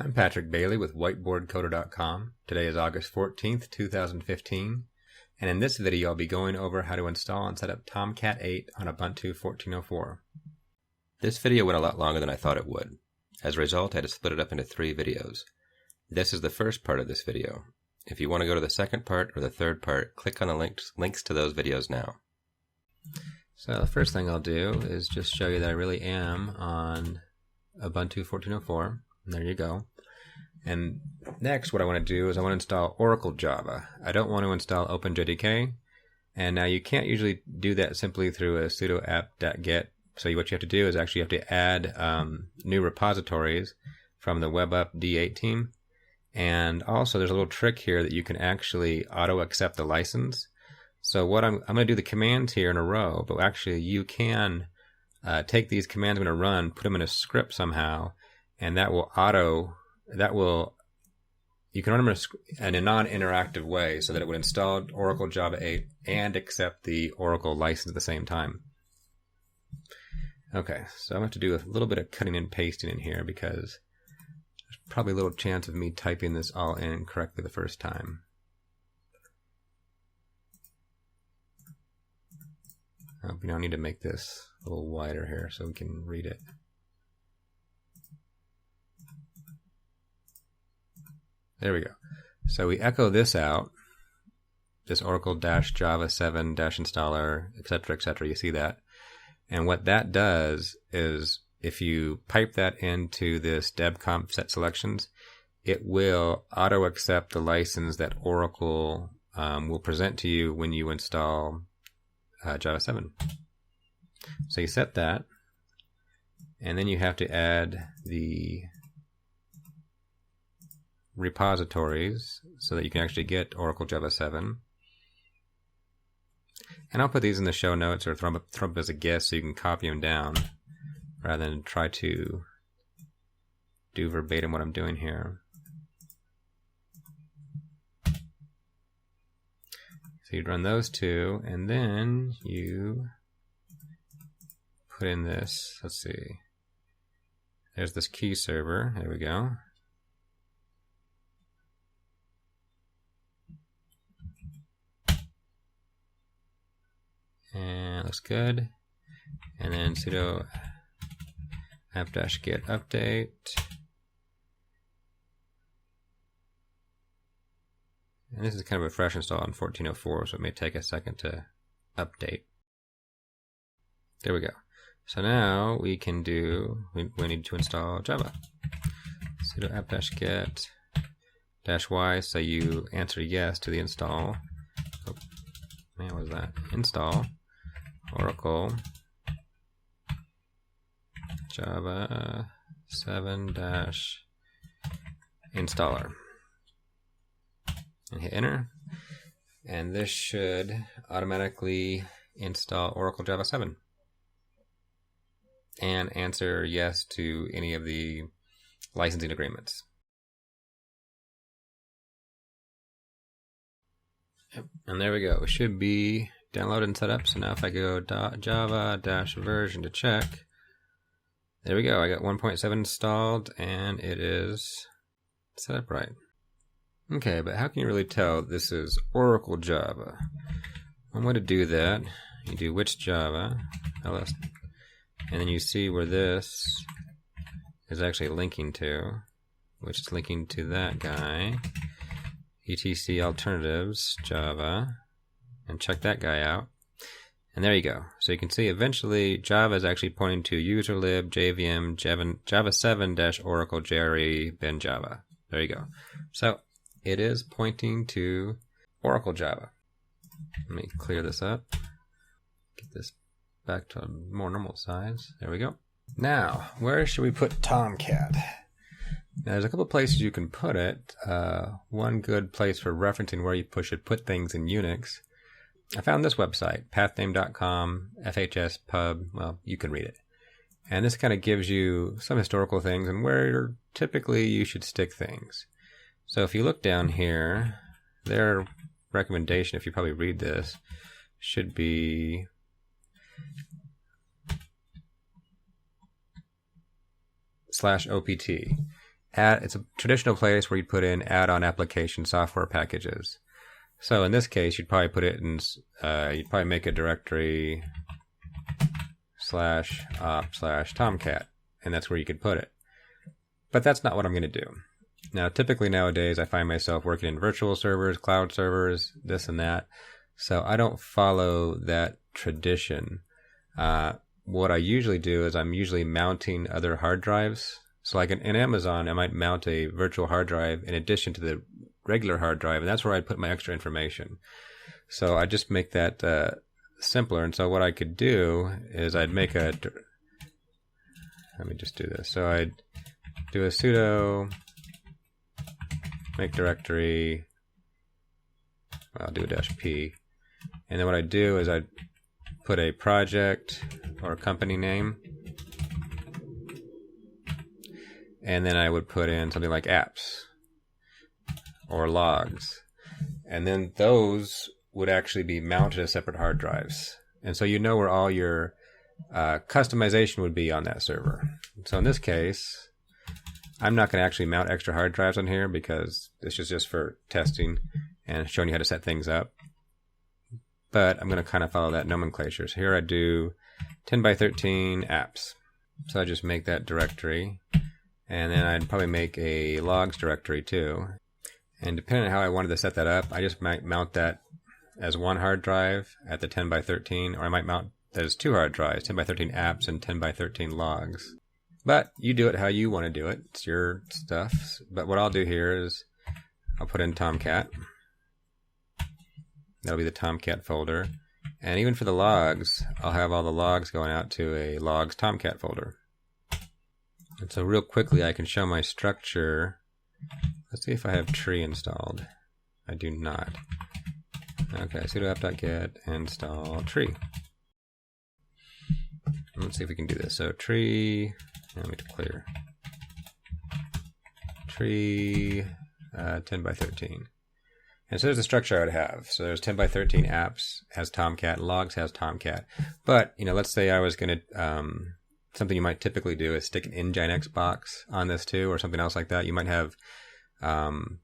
I'm Patrick Bailey with whiteboardcoder.com. Today is August 14th, 2015, and in this video I'll be going over how to install and set up Tomcat 8 on Ubuntu 14.04. This video went a lot longer than I thought it would. As a result, I had to split it up into 3 videos. This is the first part of this video. If you want to go to the second part or the third part, click on the links to those videos now. So the first thing I'll do is just show you that I really am on Ubuntu 14.04. There you go. And next what I want to do is I want to install Oracle Java. I don't want to install OpenJDK. And now you can't usually do that simply through a sudo apt-get. So what you have to do is actually you have to add new repositories from the WebUp D8 team. And also there's a little trick here that you can actually auto-accept the license. So what I'm going to do the commands here in a row, but actually you can take these commands I'm going to run, put them in a script somehow, and you can run them in a non-interactive way so that it would install Oracle Java 8 and accept the Oracle license at the same time. Okay, so I'm going to have to do a little bit of cutting and pasting in here because there's probably a little chance of me typing this all in correctly the first time. I need to make this a little wider here so we can read it. There we go. So we echo this out, this Oracle-Java 7-installer, etc., etc. You see that? And what that does is if you pipe that into this debconf set selections, it will auto-accept the license that Oracle will present to you when you install Java 7. So you set that, and then you have to add the repositories so that you can actually get Oracle Java 7. And I'll put these in the show notes or throw them up as a guest so you can copy them down rather than try to do verbatim what I'm doing here. So you'd run those two, and then you put in this, let's see, there's this key server, there we go. And looks good. And then sudo apt-get update. And this is kind of a fresh install on 14.04, so it may take a second to update. There we go. So now we can do, we need to install Java. Sudo apt-get -y, so you answer yes to the install. Oh, man, what was that? Install Oracle Java 7-installer. And hit enter. And this should automatically install Oracle Java 7. And answer yes to any of the licensing agreements. Yep. And there we go. It should be downloaded and set up. So now if I go java-version to check, there we go. I got 1.7 installed and it is set up right. Okay, but how can you really tell this is Oracle Java? One way to do that, you do which Java, ls, and then you see where this is actually linking to, which is linking to that guy. etc alternatives Java, and check that guy out, and there you go. So you can see eventually Java is actually pointing to userlib JVM Java 7-Oracle JRE bin Java. There you go. So it is pointing to Oracle Java. Let me clear this up, get this back to a more normal size. There we go. Now where should we put Tomcat? Now, there's a couple places you can put it. One good place for referencing where you should put things in Unix. I found this website, pathname.com, FHS well, you can read it. And this kind of gives you some historical things and where typically you should stick things. So if you look down here, their recommendation, if you probably read this, should be /opt. it's a traditional place where you'd put in add-on application software packages. So in this case, you'd probably put it in, you'd probably make a directory /op/tomcat, and that's where you could put it. But that's not what I'm going to do. Now, typically nowadays, I find myself working in virtual servers, cloud servers, this and that. So I don't follow that tradition. What I usually do is I'm usually mounting other hard drives. So like in Amazon, I might mount a virtual hard drive in addition to the regular hard drive, and that's where I'd put my extra information. So I just make that simpler. And so what I could do is I'd make let me just do this. So I'd do a sudo make directory, I'll do a -p, and then what I'd do is I'd put a project or company name, and then I would put in something like apps or logs, and then those would actually be mounted as separate hard drives, and so you know where all your customization would be on that server. So in this case, I'm not going to actually mount extra hard drives on here because this is just for testing and showing you how to set things up. But I'm going to kind of follow that nomenclature. So here I do 10 by 13 apps. So I just make that directory, and then I'd probably make a logs directory too. And depending on how I wanted to set that up, I just might mount that as one hard drive at the 10 by 13, or I might mount that as two hard drives, 10 by 13 apps and 10 by 13 logs. But you do it how you want to do it. It's your stuff. But what I'll do here is I'll put in Tomcat. That'll be the Tomcat folder. And even for the logs, I'll have all the logs going out to a logs Tomcat folder. And so real quickly, I can show my structure. Let's see if I have tree installed. I do not. Okay, sudo app.get install tree. Let's see if we can do this. So tree, let me clear. Tree 10 by 13. And so there's the structure I would have. So there's 10 by 13 apps has Tomcat, logs has Tomcat. But, you know, let's say I was going to, something you might typically do is stick an Nginx box on this too, or something else like that. You might have,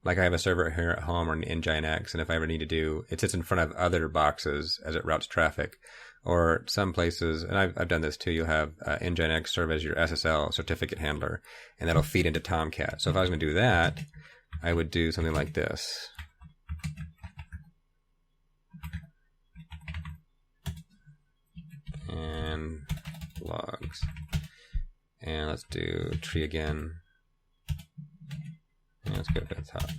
like I have a server here at home or an Nginx, and if I ever need to do, it sits in front of other boxes as it routes traffic. Or some places, and I've done this too, you'll have Nginx serve as your SSL certificate handler, and that'll feed into Tomcat. So if I was going to do that, I would do something like this. And logs. And let's do tree again. And let's go to the top.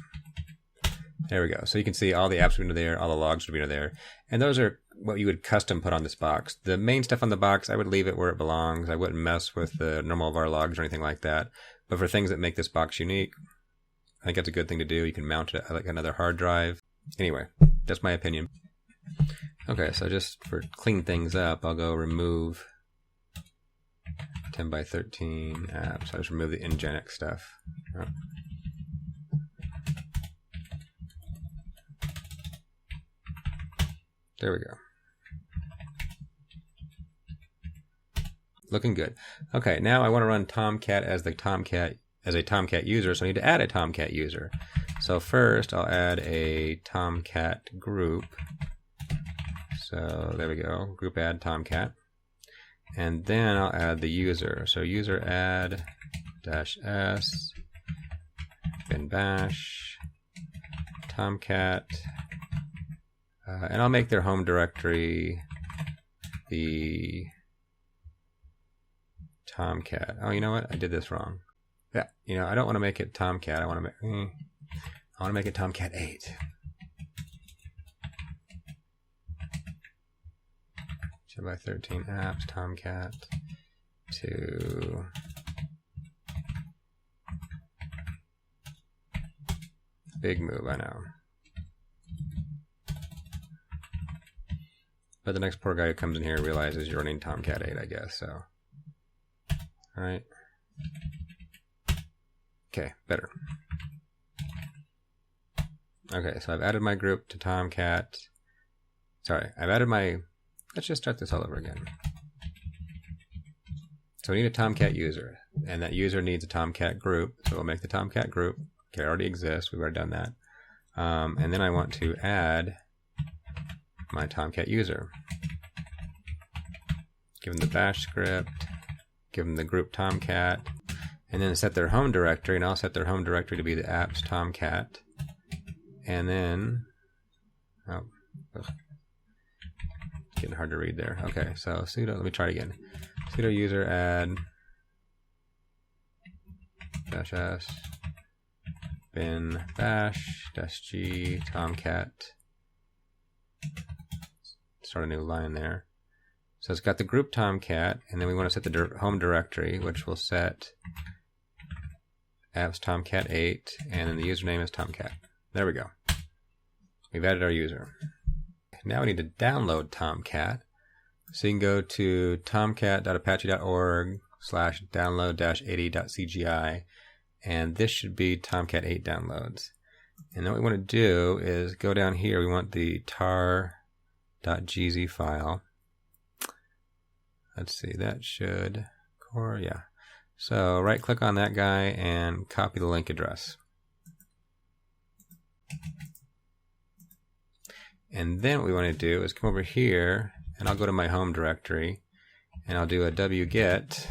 There we go. So you can see all the apps would be there, all the logs would be there. And those are what you would custom put on this box. The main stuff on the box, I would leave it where it belongs. I wouldn't mess with the normal var logs or anything like that. But for things that make this box unique, I think that's a good thing to do. You can mount it like another hard drive. Anyway, that's my opinion. Okay, so just for clean things up, I'll go remove 10 by 13 apps. I'll just remove the Nginx stuff. Oh. There we go. Looking good. Okay, now I want to run Tomcat as a Tomcat user, so I need to add a Tomcat user. So first I'll add a Tomcat group. So there we go, group add Tomcat. And then I'll add the user. So user add -s bin bash Tomcat. And I'll make their home directory the Tomcat. Oh, you know what? I did this wrong. Yeah, you know, I don't want to make it Tomcat. I want to make it Tomcat 8. 10 by 13 apps, Tomcat 2. Big move, I know. But the next poor guy who comes in here realizes you're running Tomcat 8, I guess, so. Alright. Okay, better. Okay, so I've added my group to Tomcat. Sorry, I've added my... Let's just start this all over again. So we need a Tomcat user. and that user needs a Tomcat group, so we'll make the Tomcat group. Okay, it already exists, we've already done that. And then I want to add my Tomcat user. Give them the bash script, give them the group Tomcat, and then set their home directory, and I'll set their home directory to be the apps Tomcat. And then, oh, ugh. It's getting hard to read there. Okay, so sudo, let me try it again. Sudo user add -s bin bash -g Tomcat. Start a new line there. So it's got the group Tomcat, and then we want to set the home directory, which will set apps Tomcat 8, and then the username is Tomcat. There we go. We've added our user. Now we need to download Tomcat. So you can go to tomcat.apache.org/download-80.cgi, and this should be Tomcat 8 downloads. And then what we want to do is go down here. We want the tar.gz file. Let's see, that should core, yeah. So right click on that guy and copy the link address. And then what we want to do is come over here, and I'll go to my home directory, and I'll do a wget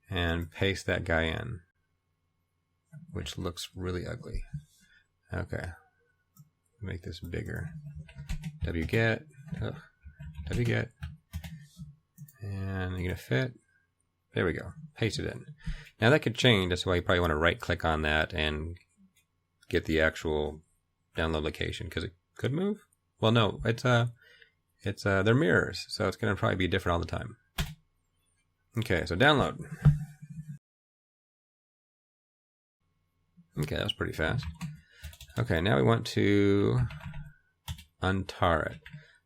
and paste that guy in, which looks really ugly. Okay, make this bigger. Wget, wget, and you're gonna fit. There we go. Paste it in. Now that could change. That's why you probably want to right click on that and get the actual download location, because it could move. Well, no, they're mirrors, so it's gonna probably be different all the time. Okay, so download. Okay, that was pretty fast. Okay, now we want to untar it.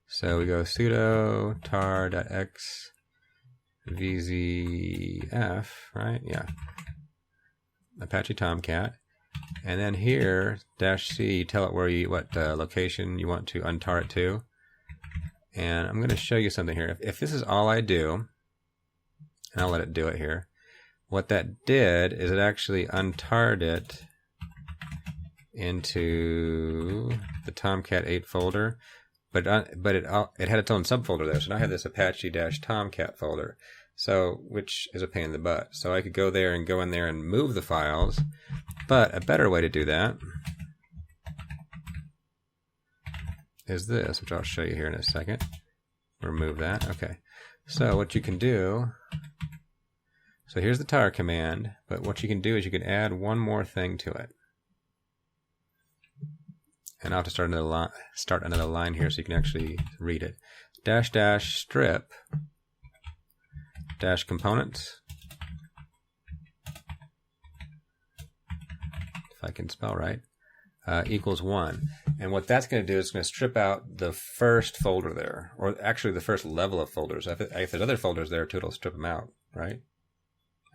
So we go sudo tar.xvzf, right? Yeah. Apache Tomcat. And then here, -c, tell it what location you want to untar it to. And I'm going to show you something here. If this is all I do, and I'll let it do it here, what that did is it actually untarred it into the Tomcat 8 folder, but it had its own subfolder there. So now I have this Apache-Tomcat folder, so which is a pain in the butt. So I could go there and go in there and move the files, but a better way to do that is this, which I'll show you here in a second. Remove that. Okay. So what you can do, so here's the tar command, but what you can do is you can add one more thing to it. And I'll have to start another line here so you can actually read it. --strip -components. If I can spell right. Equals 1. And what that's going to do is it's going to strip out the first folder there, or actually the first level of folders. If there's other folders there too, it'll strip them out, right?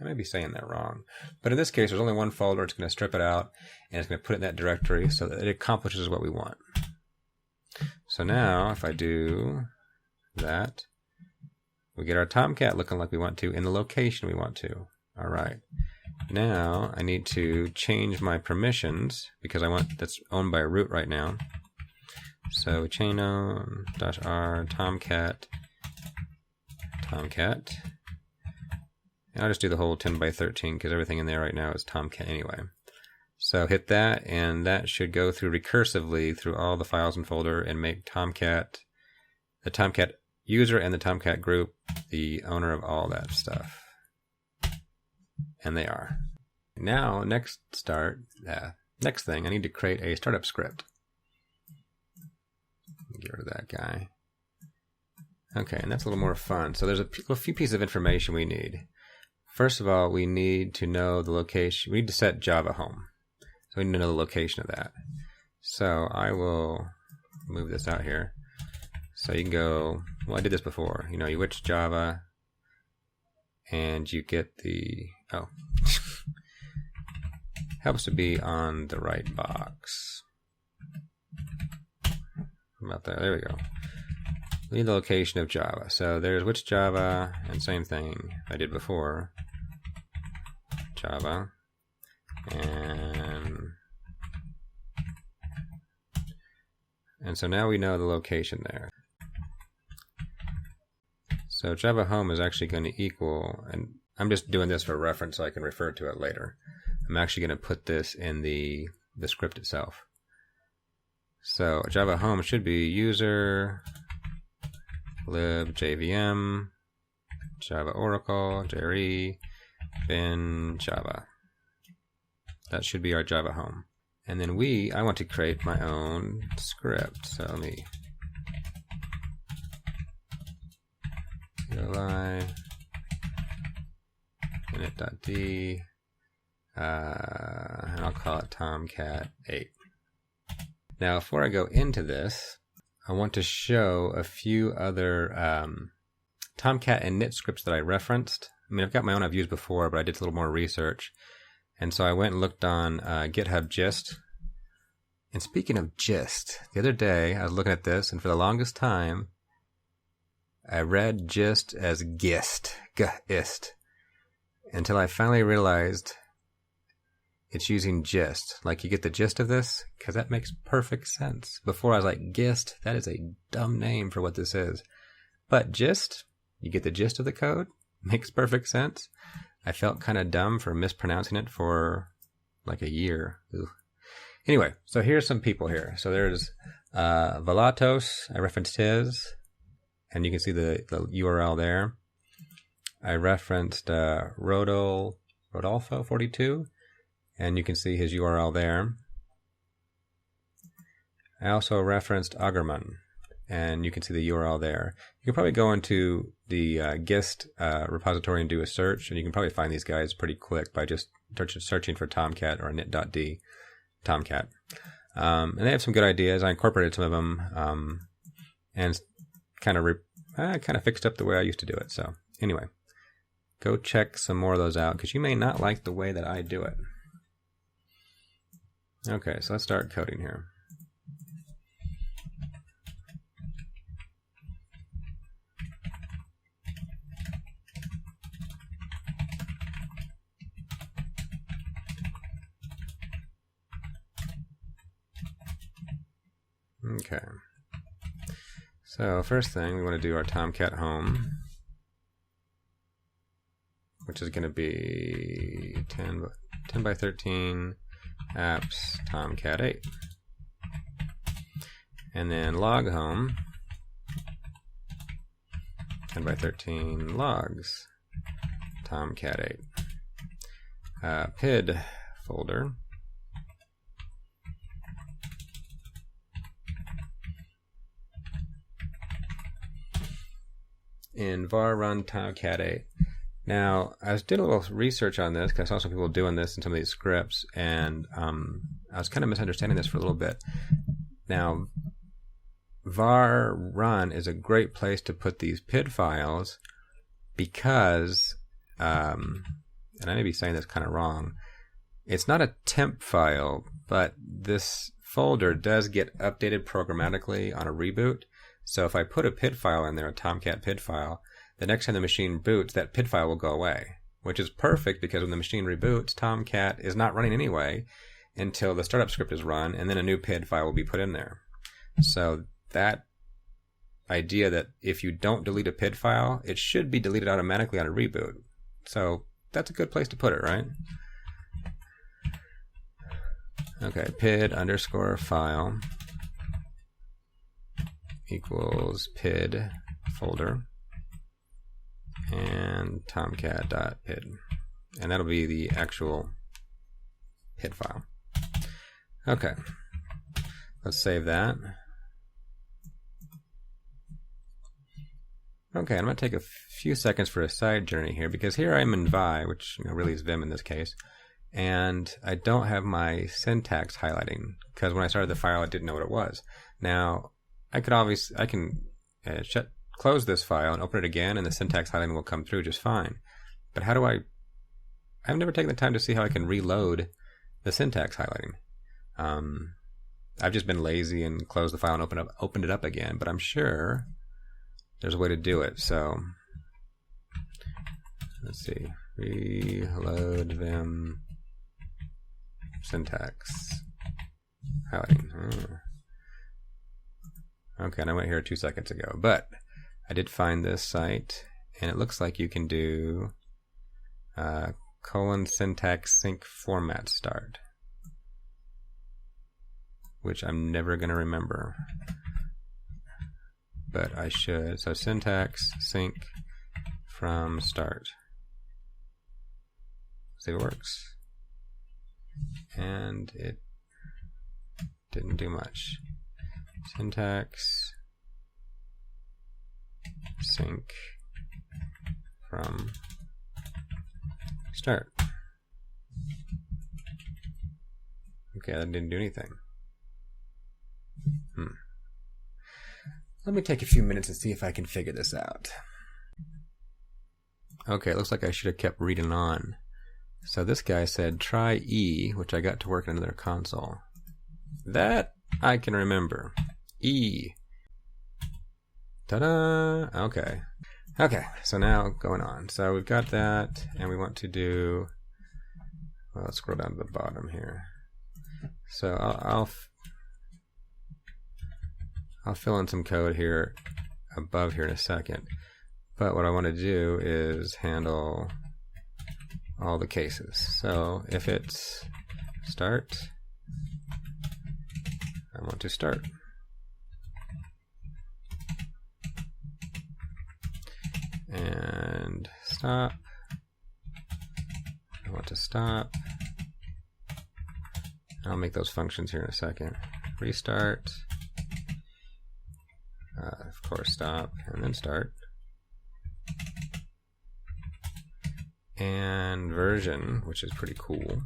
I may be saying that wrong. But in this case, there's only one folder. It's going to strip it out, and it's going to put it in that directory so that it accomplishes what we want. So now, if I do that, we get our Tomcat looking like we want to in the location we want to. All right. Now, I need to change my permissions because I want that's owned by a root right now. So chain own -r Tomcat. And I'll just do the whole 10 by 13 because everything in there right now is Tomcat anyway. So hit that, and that should go through recursively through all the files and folder and make Tomcat, the Tomcat user and the Tomcat group, the owner of all that stuff. And they are. Now, next thing, I need to create a startup script. Get rid of that guy. Okay, and that's a little more fun. So there's a few pieces of information we need. First of all, we need to know the location. We need to set Java home. So we need to know the location of that. So I will move this out here. So you can go, well, I did this before. You know, you witch Java, and you get the, oh, helps to be on the right box. About there, there we go. We need the location of Java. So there's which Java, and same thing I did before. Java, and so now we know the location there. So Java home is actually going to equal, and I'm just doing this for reference so I can refer to it later. I'm actually going to put this in the script itself. So Java home should be user lib JVM Java Oracle JRE bin Java. That should be our Java home. And then I want to create my own script. So let me CLI init.d and I'll call it Tomcat 8. Now before I go into this, I want to show a few other Tomcat and init scripts that I referenced. I mean, I've got my own I've used before, but I did a little more research. And so I went and looked on GitHub Gist. And speaking of Gist, the other day I was looking at this, and for the longest time, I read Gist as Gist, G-ist, until I finally realized it's using Gist. Like, you get the gist of this? Because that makes perfect sense. Before I was like, Gist, that is a dumb name for what this is. But Gist, you get the gist of the code, makes perfect sense. I felt kind of dumb for mispronouncing it for like a year. Ugh. Anyway, so here's some people here. So there's Velatos, I referenced his, and you can see the URL there. I referenced Rodolfo42, and you can see his URL there. I also referenced Augerman, and you can see the URL there. You can probably go into the Gist repository and do a search, and you can probably find these guys pretty quick by just searching for Tomcat or init.d Tomcat. And they have some good ideas. I incorporated some of them and kind of fixed up the way I used to do it. So anyway, go check some more of those out because you may not like the way that I do it. Okay, so let's start coding here. Okay, so first thing we want to do our Tomcat home, which is going to be 10 by 13 apps Tomcat 8, and then log home 10 by 13 logs Tomcat 8, PID folder, in var run Tomcat 8. Now, I did a little research on this because I saw some people doing this in some of these scripts, and I was kind of misunderstanding this for a little bit. Now, var run is a great place to put these PID files because, and I may be saying this kind of wrong, it's not a temp file, but this folder does get updated programmatically on a reboot. So if I put a PID file in there, a Tomcat PID file, the next time the machine boots, that PID file will go away, which is perfect because when the machine reboots, Tomcat is not running anyway until the startup script is run, and then a new PID file will be put in there. So that idea that if you don't delete a PID file, it should be deleted automatically on a reboot. So that's a good place to put it, right? Okay, PID underscore file equals PID folder and tomcat.pid, and that'll be the actual PID file. Okay, let's save that. Okay, I'm going to take a few seconds for a side journey here because here I'm in Vi, which really is Vim in this case, and I don't have my syntax highlighting because when I started the file I didn't know what it was. Now I can close this file and open it again, and the syntax highlighting will come through just fine. But how do I've never taken the time to see how I can reload the syntax highlighting. I've just been lazy and closed the file and opened it up again, but I'm sure there's a way to do it. So let's see. reload vim syntax hiding. Okay, and I went here 2 seconds ago, but I did find this site, and it looks like you can do colon syntax sync format start, which I'm never going to remember, but I should. So syntax sync from start. See if it works. And it didn't do much. Syntax sync from start. Okay, that didn't do anything. Let me take a few minutes and see if I can figure this out. Okay, it looks like I should have kept reading on. So this guy said try E, which I got to work in another console. That I can remember. E. Ta-da! Okay. Okay, so now going on. So we've got that, and we want to do, well, let's scroll down to the bottom here. So I'll fill in some code here above here in a second. But what I want to do is handle all the cases. So if it's start, I want to start. And stop, I want to stop. I'll make those functions here in a second. Restart, of course stop, and then start. And version, which is pretty cool.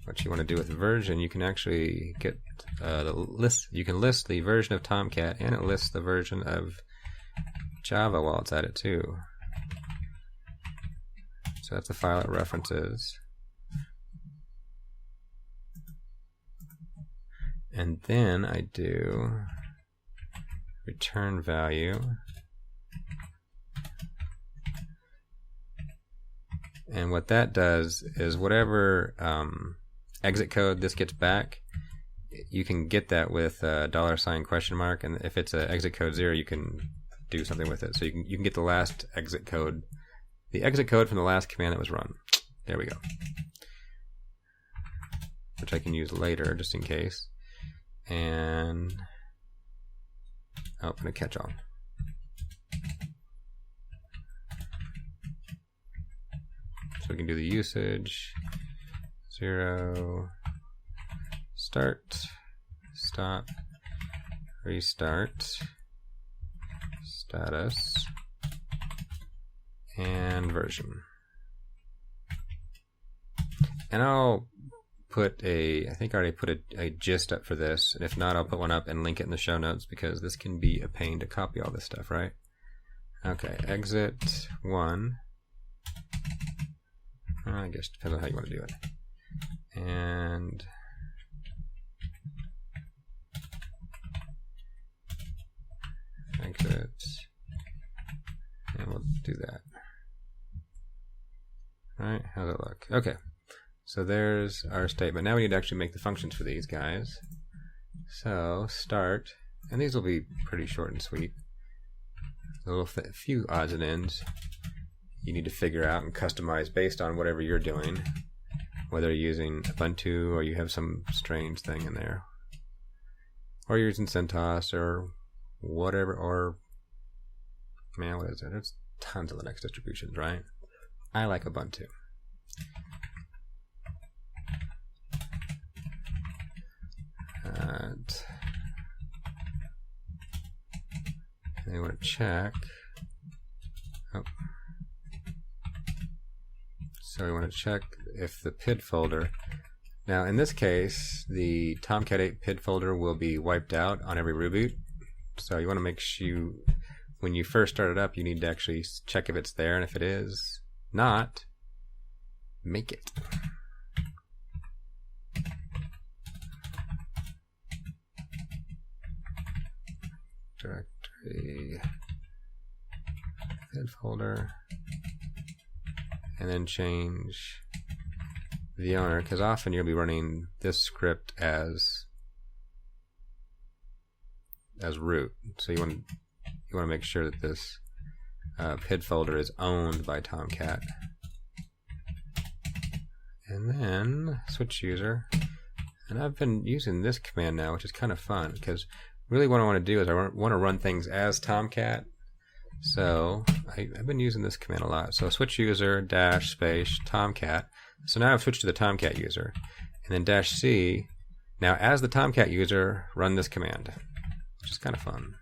What you want to do with version, you can actually get the list. You can list the version of Tomcat, and it lists the version of Java while it's at it too. So that's the file it references. And then I do return value. And what that does is whatever exit code this gets back, you can get that with $? And if it's a exit code 0, you can do something with it. So you can get the last exit code, the exit code from the last command that was run. There we go. Which I can use later just in case. And open a catch-all. So we can do the usage, 0, start, stop, restart, status, and version. And I'll put I think I already put a gist up for this, and if not, I'll put one up and link it in the show notes, because this can be a pain to copy all this stuff, right? Okay, exit 1. I guess it depends on how you want to do it. And exit, and we'll do that. Alright, how's it look? Okay, so there's our statement. Now we need to actually make the functions for these guys. So start, and these will be pretty short and sweet. A few odds and ends you need to figure out and customize based on whatever you're doing, whether you're using Ubuntu or you have some strange thing in there, or you're using CentOS or whatever, or man, what is it? There's tons of Linux distributions, right? I like Ubuntu. And you want to check. Oh. So we want to check if the PID folder. Now in this case, the Tomcat 8 PID folder will be wiped out on every reboot. So you want to make sure when you first start it up, you need to actually check if it's there, and if it is not, make it. Directory PID folder. and then change the owner, because often you'll be running this script as root. So you want to make sure that this PID folder is owned by Tomcat. And then switch user. And I've been using this command now, which is kind of fun, because really what I want to do is I want to run things as Tomcat. So I've been using this command a lot. So switch user dash space Tomcat. So now I've switched to the Tomcat user. And then dash C. Now as the Tomcat user, run this command, which is kind of fun.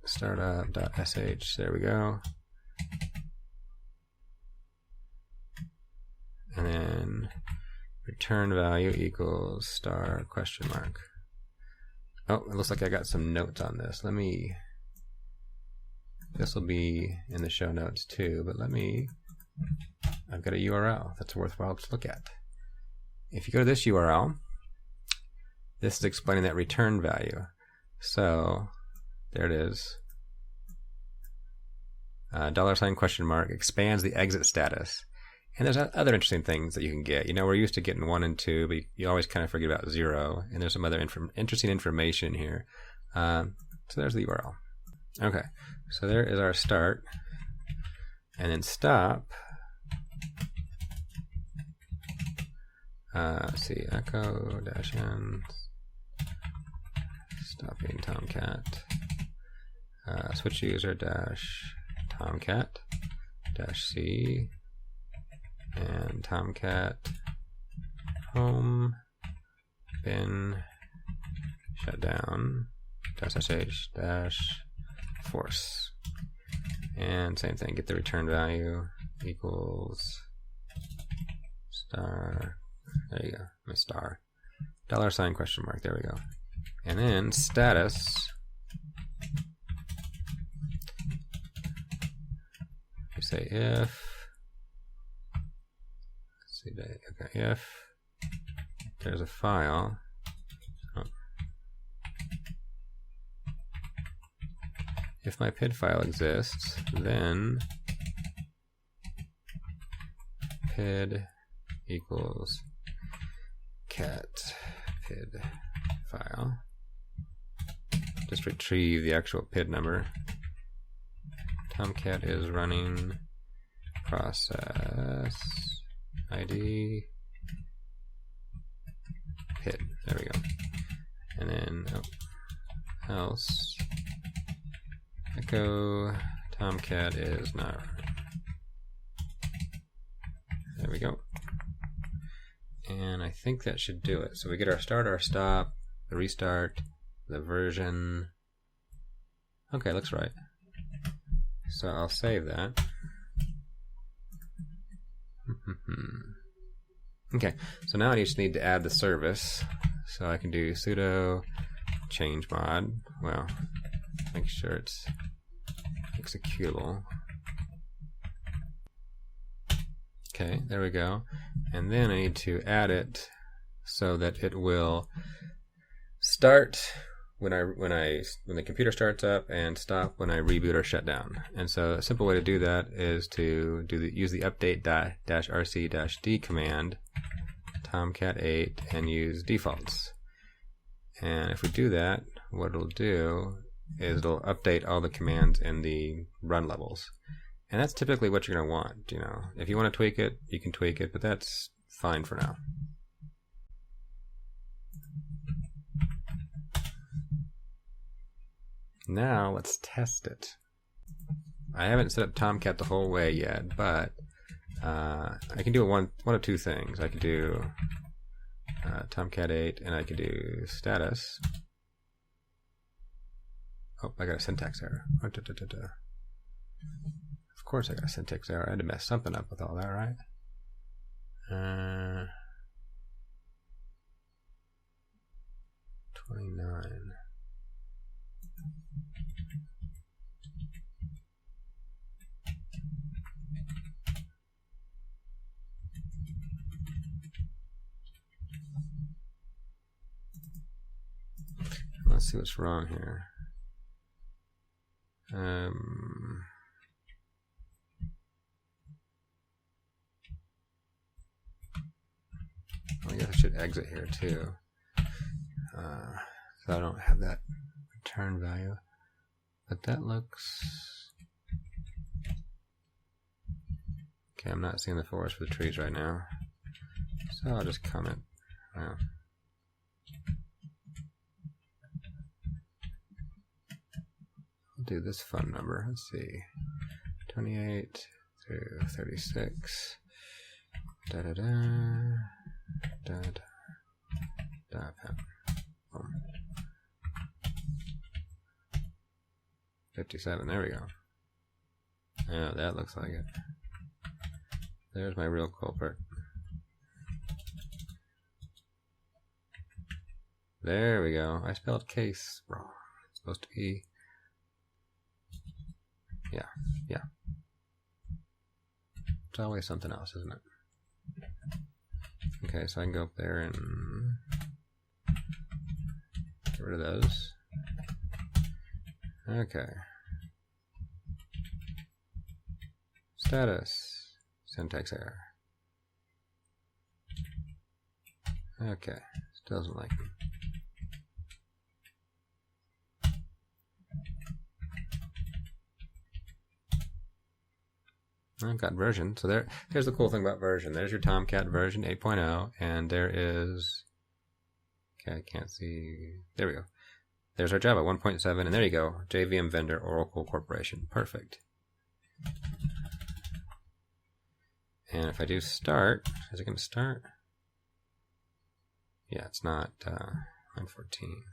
Startup.sh, there we go. And then return value equals star question mark. Oh, it looks like I got some notes on this. This will be in the show notes too, but I've got a URL that's worthwhile to look at. If you go to this URL, this is explaining that return value. So there it is. $! question mark expands the exit status. And there's other interesting things that you can get. You know, we're used to getting 1 and 2, but you always kind of forget about 0. And there's some other interesting information here. So there's the URL. Okay, so there is our start. And then stop. Let's see, echo -n, stopping Tomcat. Switch user dash Tomcat dash C. And Tomcat home bin shutdown sh dash force, and same thing, get the return value equals star, there you go, my star, $! question mark, there we go. And then status, we say if, okay, if there's a file, if my PID file exists, then PID equals cat PID file. Just retrieve the actual PID number. Tomcat is running process ID PID. There we go. And then else echo Tomcat is not running. There we go. And I think that should do it. So we get our start, our stop, the restart, the version. Okay, looks right. So I'll save that. Okay, so now I just need to add the service. So I can do sudo change mod. Well, make sure it's executable. Okay, there we go. And then I need to add it so that it will start when the computer starts up and stop when I reboot or shut down. And so a simple way to do that is to use the update-rc-d command, Tomcat 8, and use defaults. And if we do that, what it'll do is it'll update all the commands in the run levels. And that's typically what you're going to want. You know, if you want to tweak it, you can tweak it, but that's fine for now. Now let's test it. I haven't set up Tomcat the whole way yet, but I can do one of two things. I can do Tomcat 8, and I can do status. Oh, I got a syntax error. Of course I got a syntax error. I had to mess something up with all that, right? 29. Let's see what's wrong here. I guess I should exit here too, so I don't have that return value. But that looks okay. I'm not seeing the forest for the trees right now, so I'll just comment. Wow. I'll do this phone number. Let's see, 28 through 36. Da da da da da da. 57. There we go. Oh, that looks like it. There's my real culprit. There we go. I spelled case wrong. It's supposed to be. Yeah. It's always something else, isn't it? Okay, so I can go up there and get rid of those. Okay. Status. Syntax error. Okay. Still doesn't like me. I've got version. So here's the cool thing about version. There's your Tomcat version 8.0, and there is, okay, I can't see, there we go. There's our Java 1.7, and there you go, JVM vendor, Oracle Corporation. Perfect. And if I do start, is it going to start? Yeah, it's not, line 14.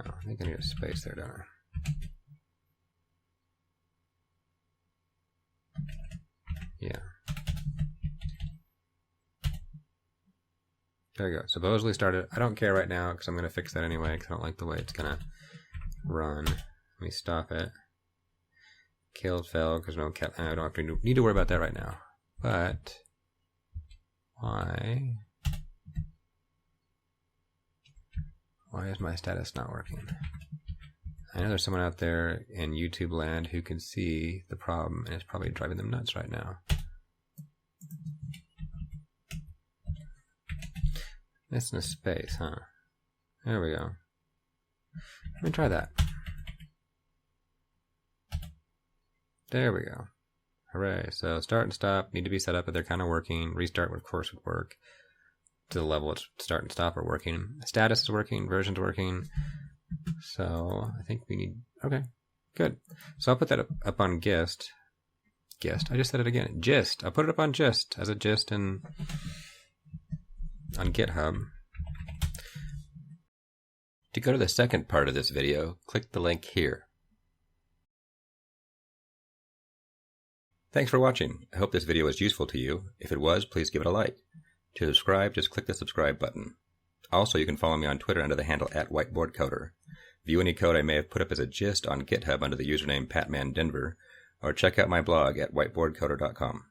I think I need a space there, don't I? Yeah. There we go. Supposedly started. I don't care right now because I'm going to fix that anyway because I don't like the way it's going to run. Let me stop it. Killed, fell because no cat. I don't have to need to worry about that right now. But why is my status not working? I know there's someone out there in YouTube land who can see the problem and it's probably driving them nuts right now. Missing a space, huh? There we go. Let me try that. There we go. Hooray. So start and stop need to be set up, but they're kind of working. Restart, of course, would work. To the level it's start and stop are working. Status is working. Version's working. So I think we need, okay, good. So I'll put that up on Gist. I just said it again. Gist. I'll put it up on Gist as a gist on GitHub. To go to the second part of this video, click the link here. Thanks for watching. I hope this video was useful to you. If it was, please give it a like. To subscribe, just click the subscribe button. Also, you can follow me on Twitter under the handle @whiteboardcoder. View any code I may have put up as a gist on GitHub under the username PatmanDenver, or check out my blog at whiteboardcoder.com.